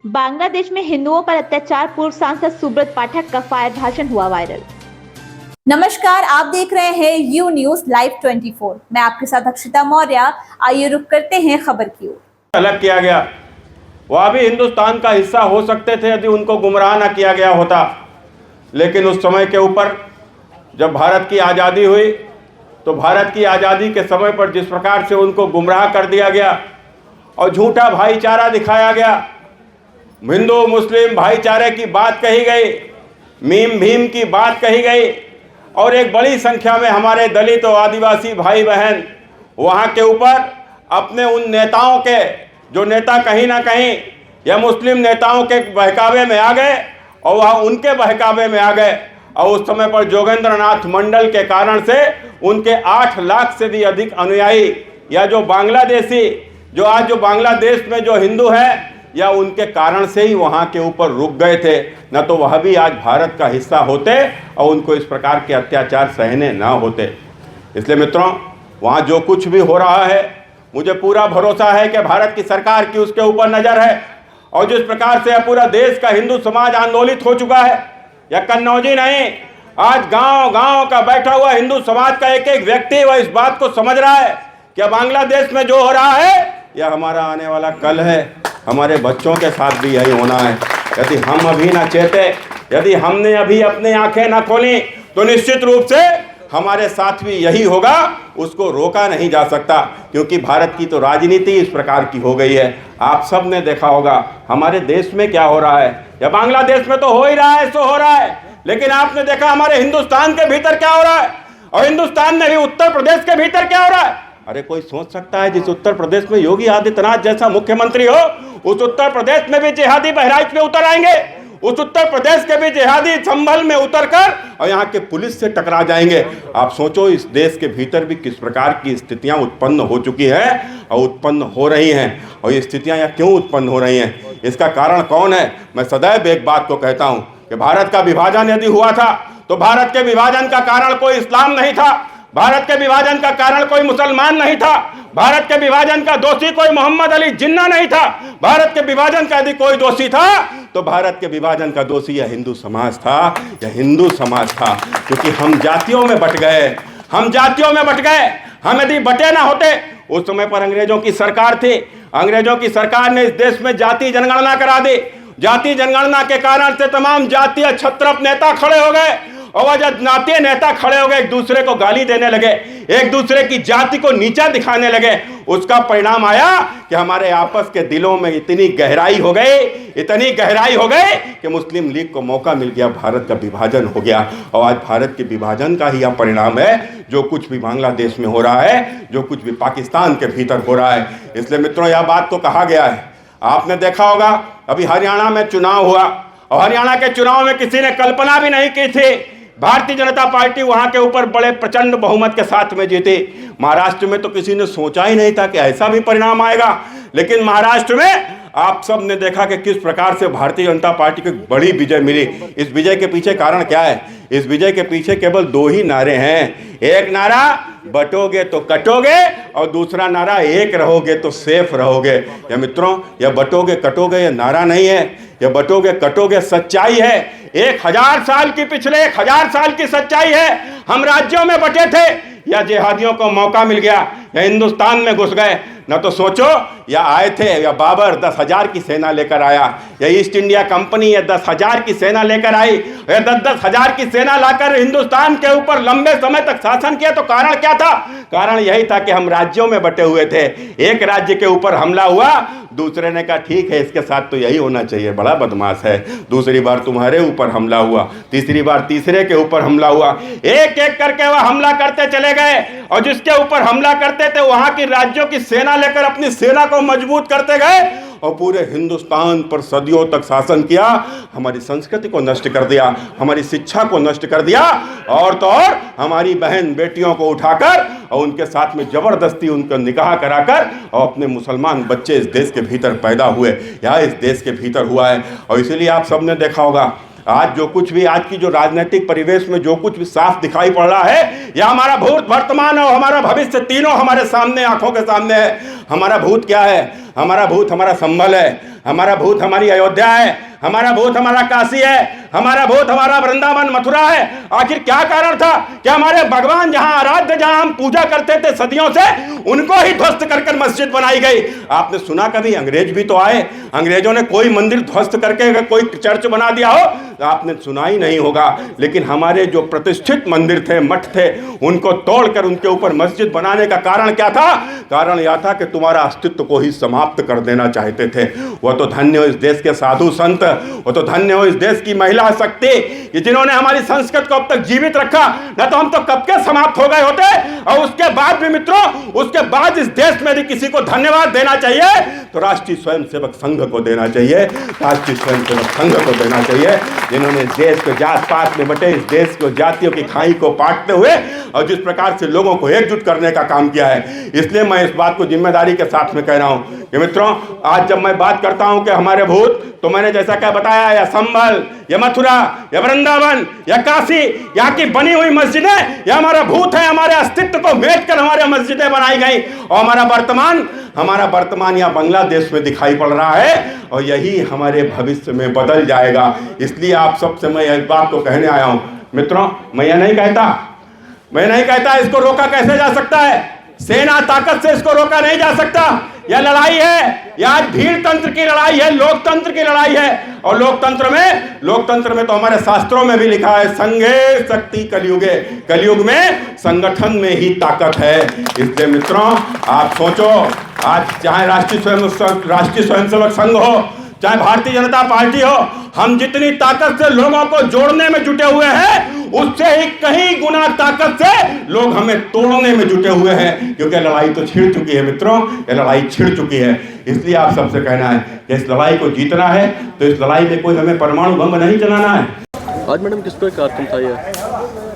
बांग्लादेश में हिंदुओं पर अत्याचार, पूर्व सांसद सुब्रत पाठक का फायर भाषण हुआ वायरल। नमस्कार, आप देख रहे हैं यू न्यूज लाइव 24। मैं आपके साथ अक्षिता मौर्य। आइए रुक करते हैं खबर की ओर। अलग किया गया, वह भी हिंदुस्तान का हिस्सा हो सकते थे यदि उनको गुमराह न किया गया होता। लेकिन उस समय के ऊपर जब भारत की आज़ादी हुई तो भारत की आज़ादी के समय पर जिस प्रकार से उनको गुमराह कर दिया गया और झूठा भाईचारा दिखाया गया, हिंदू मुस्लिम भाईचारे की बात कही गई, मीम भीम की बात कही गई और एक बड़ी संख्या में हमारे दलित और आदिवासी भाई बहन वहाँ के ऊपर अपने उन नेताओं के, जो नेता कहीं ना कहीं या मुस्लिम नेताओं के बहकावे में आ गए और वह उनके बहकावे में आ गए। और उस समय पर जोगेंद्र नाथ मंडल के कारण से उनके 8 लाख से भी अधिक अनुयायी या जो बांग्लादेशी, जो आज जो बांग्लादेश में जो हिंदू है, या उनके कारण से ही वहाँ के ऊपर रुक गए थे। न तो वह भी आज भारत का हिस्सा होते और उनको इस प्रकार के अत्याचार सहने ना होते। इसलिए मित्रों, वहाँ जो कुछ भी हो रहा है, मुझे पूरा भरोसा है कि भारत की सरकार की उसके ऊपर नज़र है। और जिस प्रकार से पूरा देश का हिंदू समाज आंदोलित हो चुका है, या कन्नौजी नहीं, आज गांव गांव का बैठा हुआ हिंदू समाज का एक एक व्यक्ति वह इस बात को समझ रहा है कि बांग्लादेश में जो हो रहा है यह हमारा आने वाला कल है, हमारे बच्चों के साथ भी यही होना है। यदि हम अभी ना चेते, यदि हमने अभी अपनी आंखें ना खोली तो निश्चित रूप से हमारे साथ भी यही होगा। उसको रोका नहीं जा सकता, क्योंकि भारत की तो राजनीति इस प्रकार की हो गई है। आप सब ने देखा होगा हमारे देश में क्या हो रहा है, या बांग्लादेश में तो हो ही रहा है, सो हो रहा है, लेकिन आपने देखा हमारे हिंदुस्तान के भीतर क्या हो रहा है, और हिंदुस्तान में भी उत्तर प्रदेश के भीतर क्या हो रहा है। अरे कोई सोच सकता है जिस उत्तर प्रदेश में योगी आदित्यनाथ जैसा मुख्यमंत्री हो, उस उत्तर प्रदेश में भी जिहादी बहराइच में उतर आएंगे, उस उत्तर प्रदेश के भी जिहादी संभल में उतरकर और यहाँ के पुलिस से टकरा जाएंगे। आप सोचो इस देश के भीतर भी किस प्रकार की स्थितियाँ उत्पन्न हो चुकी हैं और उत्पन्न हो रही हैं। और ये स्थितियाँ यहाँ क्यों उत्पन्न हो रही हैं, इसका कारण कौन है। मैं सदैव एक बात को कहता हूँ कि भारत का विभाजन यदि हुआ था तो भारत के विभाजन का कारण कोई इस्लाम नहीं था, भारत के विभाजन का कारण कोई मुसलमान नहीं था, भारत के विभाजन का दोषी कोई मोहम्मद अली जिन्ना नहीं था। भारत के विभाजन का यदि कोई दोषी था तो भारत के विभाजन का दोषी या हिंदू समाज था, या हिंदू समाज था। क्योंकि हम जातियों में बट गए, हम जातियों में बट गए। हम यदि बटे ना होते, उस समय पर अंग्रेजों की सरकार थी, अंग्रेजों की सरकार ने इस देश में जाति जनगणना करा दी। जाति जनगणना के कारण से तमाम जातीय क्षत्रप नेता खड़े हो गए, और वह जब नाते नेता खड़े हो गए एक दूसरे को गाली देने लगे, एक दूसरे की जाति को नीचा दिखाने लगे। उसका परिणाम आया कि हमारे आपस के दिलों में इतनी गहराई हो गई, इतनी गहराई हो गई कि मुस्लिम लीग को मौका मिल गया, भारत का विभाजन हो गया। और आज भारत के विभाजन का ही यह परिणाम है जो कुछ भी बांग्लादेश में हो रहा है, जो कुछ भी पाकिस्तान के भीतर हो रहा है। इसलिए मित्रों, यह बात तो कहा गया है, आपने देखा होगा अभी हरियाणा में चुनाव हुआ, और हरियाणा के चुनाव में किसी ने कल्पना भी नहीं की थी भारतीय जनता पार्टी वहां के ऊपर बड़े प्रचंड बहुमत के साथ में जीती। महाराष्ट्र में तो किसी ने सोचा ही नहीं था कि ऐसा भी परिणाम आएगा, लेकिन महाराष्ट्र में आप सब ने देखा कि किस प्रकार से भारतीय जनता पार्टी को बड़ी विजय मिली। इस विजय के पीछे कारण क्या है, इस विजय के पीछे केवल 2 ही नारे हैं। एक नारा बटोगे तो कटोगे, और दूसरा नारा एक रहोगे तो सेफ रहोगे। या मित्रों, यह बटोगे कटोगे यह नारा नहीं है, यह बटोगे कटोगे सच्चाई है। 1000 साल की, पिछले 1000 साल की सच्चाई है। हम राज्यों में बटे थे, या जिहादियों को मौका मिल गया, या हिंदुस्तान में घुस गए। न तो सोचो, या आए थे, या बाबर 10,000 की सेना लेकर आया, या ईस्ट इंडिया कंपनी या 10,000 की सेना लेकर आई, या 10,000 की सेना लाकर हिंदुस्तान के ऊपर लंबे समय तक शासन किया। तो कारण क्या था, कारण यही था कि हम राज्यों में बटे हुए थे। एक राज्य के ऊपर हमला हुआ, दूसरे ने कहा ठीक है इसके साथ तो यही होना चाहिए, बड़ा बदमाश है। दूसरी बार तुम्हारे ऊपर हमला हुआ, तीसरी बार तीसरे के ऊपर हमला हुआ, एक एक करके वह हमला करते चले गए। और जिसके ऊपर हमला करते थे वहां की राज्यों की सेना लेकर अपनी सेना को मजबूत करते गए, और पूरे हिंदुस्तान पर सदियों तक शासन किया, हमारी संस्कृति को नष्ट कर दिया, हमारी शिक्षा को नष्ट कर दिया, और तो और हमारी बहन बेटियों को उठाकर और उनके साथ में जबरदस्ती उनका निकाह कराकर और अपने मुसलमान बच्चे इस देश के भीतर पैदा हुए, या इस देश के भीतर हुआ है। और इसीलिए आप सबने देखा होगा आज जो कुछ भी आज की जो राजनीतिक परिवेश में जो कुछ भी साफ दिखाई पड़ रहा है, यह हमारा भूत, वर्तमान और हमारा भविष्य तीनों हमारे सामने, आंखों के सामने है। हमारा भूत क्या है? हमारा भूत हमारा संभल है, हमारा भूत हमारी अयोध्या है, हमारा भूत हमारा काशी है, हमारा भूत हमारा वृंदावन मथुरा है। आखिर क्या कारण था कि हमारे भगवान जहां आराध्य, जहां हम पूजा करते थे सदियों से, उनको ही ध्वस्त कर मस्जिद बनाई गई? आपने सुना कभी? अंग्रेज भी तो आए, अंग्रेजों ने कोई मंदिर ध्वस्त करके कोई चर्च बना दिया हो? आपने सुना ही नहीं होगा। लेकिन हमारे जो प्रतिष्ठित मंदिर थे, मठ थे, उनको तोड़कर उनके ऊपर मस्जिद बनाने का कारण क्या था? कारण यह था कि तुम्हारा अस्तित्व को ही समाप्त कर देना चाहते थे। वह तो धन्य हो इस देश के साधु संत, वो तो धन्य हो इस देश की महिला शक्ति कि जिन्होंने हमारी संस्कृति को अब तक जीवित रखा। न तो हम तो कब के समाप्त हो गए होते। और उसके बाद भी मित्रों, उसके बाद इस देश में यदि किसी को धन्यवाद देना चाहिए तो राष्ट्रीय स्वयंसेवक संघ को देना चाहिए, राष्ट्रीय स्वयंसेवक संघ को देना चाहिए, जिन्होंने इस देश को जात पात में बटे, इस देश को जातियों की खाई को पाटते हुए और जिस प्रकार से लोगों को एकजुट करने का काम किया है। इसलिए मैं इस बात को जिम्मेदारी के साथ में कह रहा हूं कि मित्रों, आज जब मैं बात करता हूं कि हमारे भूत, तो मैंने जैसा क्या बताया, या संभल, या मथुरा, या वृंदावन, या काशी, यहाँ की बनी हुई मस्जिदें, यह हमारा भूत है। हमारे अस्तित्व को बेच कर हमारे मस्जिदें बनाई गई और हमारा वर्तमान यहाँ बांग्लादेश में दिखाई पड़ रहा है और यही हमारे भविष्य में बदल जाएगा। इसलिए आप सबसे मैं इस बात को कहने आया हूँ मित्रों। मैं यह नहीं कहता इसको रोका कैसे जा सकता है, सेना ताकत से इसको रोका नहीं जा सकता। यह लड़ाई है, यह आज भीड़ तंत्र की लड़ाई है, लोकतंत्र की लड़ाई है। और लोकतंत्र में तो हमारे शास्त्रों में भी लिखा है, संघे शक्ति कलयुगे, कलयुग में संगठन में ही ताकत है। इसलिए मित्रों, आप सोचो, आज चाहे राष्ट्रीय स्वयंसेवक संघ हो, चाहे भारतीय जनता पार्टी हो, हम जितनी ताकत से लोगों को जोड़ने में जुटे हुए हैं, उससे ही कहीं गुना ताकत से लोग हमें तोड़ने में जुटे हुए हैं। क्योंकि लड़ाई तो छिड़ चुकी है मित्रों, ये लड़ाई छिड़ चुकी है। इसलिए आप सबसे कहना है कि इस लड़ाई को जीतना है तो इस लड़ाई में कोई हमें परमाणु बम नहीं चलाना है। आज मैडम किस पर कार्यक्रम था ये?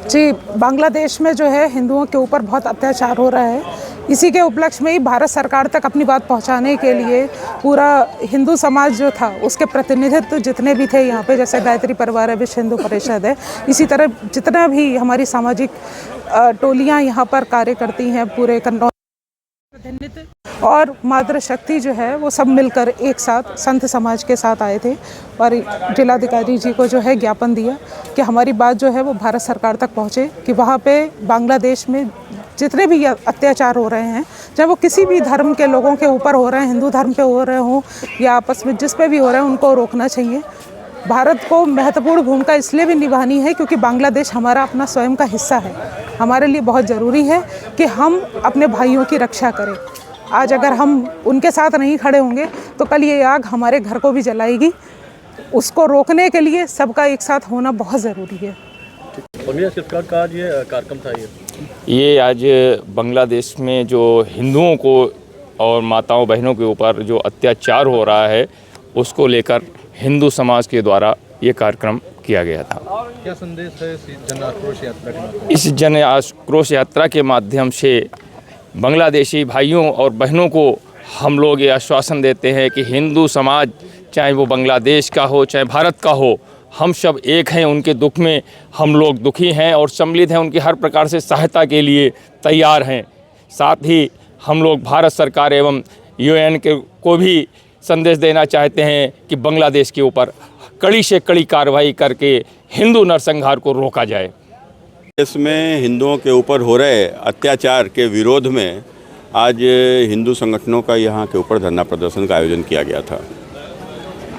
जी, बांग्लादेश में जो है हिंदुओं के ऊपर बहुत अत्याचार हो रहा है। इसी के उपलक्ष्य में ही भारत सरकार तक अपनी बात पहुंचाने के लिए पूरा हिंदू समाज जो था, उसके प्रतिनिधित्व जितने भी थे यहाँ पे, जैसे गायत्री परिवार है, विश्व हिंदू परिषद है, इसी तरह जितना भी हमारी सामाजिक टोलियाँ यहाँ पर कार्य करती हैं, पूरे कन्नौज प्रतिनिधित्व और मातृशक्ति जो है, वो सब मिलकर एक साथ संत समाज के साथ आए थे और जिलाधिकारी जी को जो है ज्ञापन दिया कि हमारी बात जो है वो भारत सरकार तक पहुँचे, कि वहाँ पे बांग्लादेश में जितने भी अत्याचार हो रहे हैं, चाहे वो किसी भी धर्म के लोगों के ऊपर हो रहे हैं, हिंदू धर्म पे हो रहे हों या आपस में जिस पे भी हो रहे हैं, उनको रोकना चाहिए। भारत को महत्वपूर्ण भूमिका इसलिए भी निभानी है क्योंकि बांग्लादेश हमारा अपना स्वयं का हिस्सा है। हमारे लिए बहुत ज़रूरी है कि हम अपने भाइयों की रक्षा करें। आज अगर हम उनके साथ नहीं खड़े होंगे तो कल ये आग हमारे घर को भी जलाएगी। उसको रोकने के लिए सबका एक साथ होना बहुत ज़रूरी है। सरकार का आज ये कार्यक्रम था ये आज बांग्लादेश में जो हिंदुओं को और माताओं बहनों के ऊपर जो अत्याचार हो रहा है, उसको लेकर हिंदू समाज के द्वारा ये कार्यक्रम किया गया था। क्या संदेश है इस जन आक्रोश यात्रा का? इस जन आक्रोश यात्रा के माध्यम से बांग्लादेशी भाइयों और बहनों को हम लोग ये आश्वासन देते हैं कि हिंदू समाज, चाहे वो बांग्लादेश का हो चाहे भारत का हो, हम सब एक हैं। उनके दुख में हम लोग दुखी हैं और सम्मिलित हैं, उनकी हर प्रकार से सहायता के लिए तैयार हैं। साथ ही हम लोग भारत सरकार एवं UN को भी संदेश देना चाहते हैं कि बांग्लादेश के ऊपर कड़ी से कड़ी कार्रवाई करके हिंदू नरसंहार को रोका जाए। इसमें हिंदुओं के ऊपर हो रहे अत्याचार के विरोध में आज हिंदू संगठनों का यहाँ के ऊपर धरना प्रदर्शन का आयोजन किया गया था।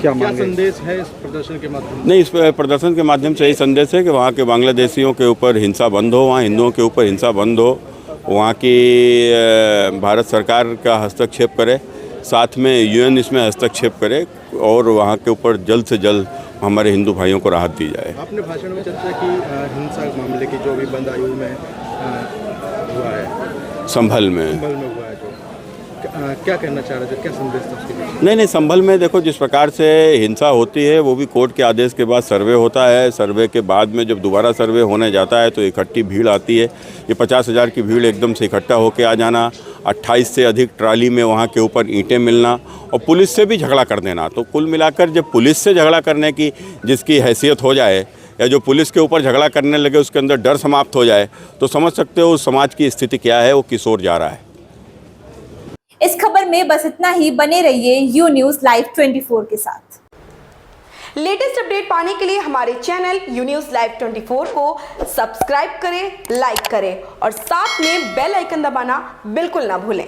क्या संदेश है इस प्रदर्शन के माध्यम से? नहीं, इस प्रदर्शन के माध्यम से यही संदेश है कि वहाँ के बांग्लादेशियों के ऊपर हिंसा बंद हो, वहाँ हिंदुओं के ऊपर हिंसा बंद हो, वहाँ की भारत सरकार का हस्तक्षेप करे, साथ में UN इसमें हस्तक्षेप करे और वहाँ के ऊपर जल्द से जल्द हमारे हिंदू भाइयों को राहत दी जाए। आपने भाषण में चर्चा की हिंसा मामले की, जो भी बंद आयु में हुआ है, संभल में हुआ है, जो क्या कहना चाह रहे थे, क्या संदेश था उसके लिए? नहीं, संभल में देखो, जिस प्रकार से हिंसा होती है वो भी कोर्ट के आदेश के बाद सर्वे होता है। सर्वे के बाद में जब दोबारा सर्वे होने जाता है तो इकट्ठी भीड़ आती है। ये 50,000 की भीड़ एकदम से इकट्ठा होकर आ जाना 28 से अधिक ट्राली में वहाँ के ऊपर ईंटें मिलना और पुलिस से भी झगड़ा कर देना। तो कुल मिलाकर जब पुलिस से झगड़ा करने की जिसकी हैसियत हो जाए या जो पुलिस के ऊपर झगड़ा करने लगे उसके अंदर डर समाप्त हो जाए तो समझ सकते हो उस समाज की स्थिति क्या है, वो किस ओर जा रहा है। इस खबर में बस इतना ही। बने रहिए यू न्यूज़ लाइव 24 के साथ। लेटेस्ट अपडेट पाने के लिए हमारे चैनल यू न्यूज़ लाइव 24 को सब्सक्राइब करें, लाइक करें और साथ में बेल आइकन दबाना बिल्कुल ना भूलें।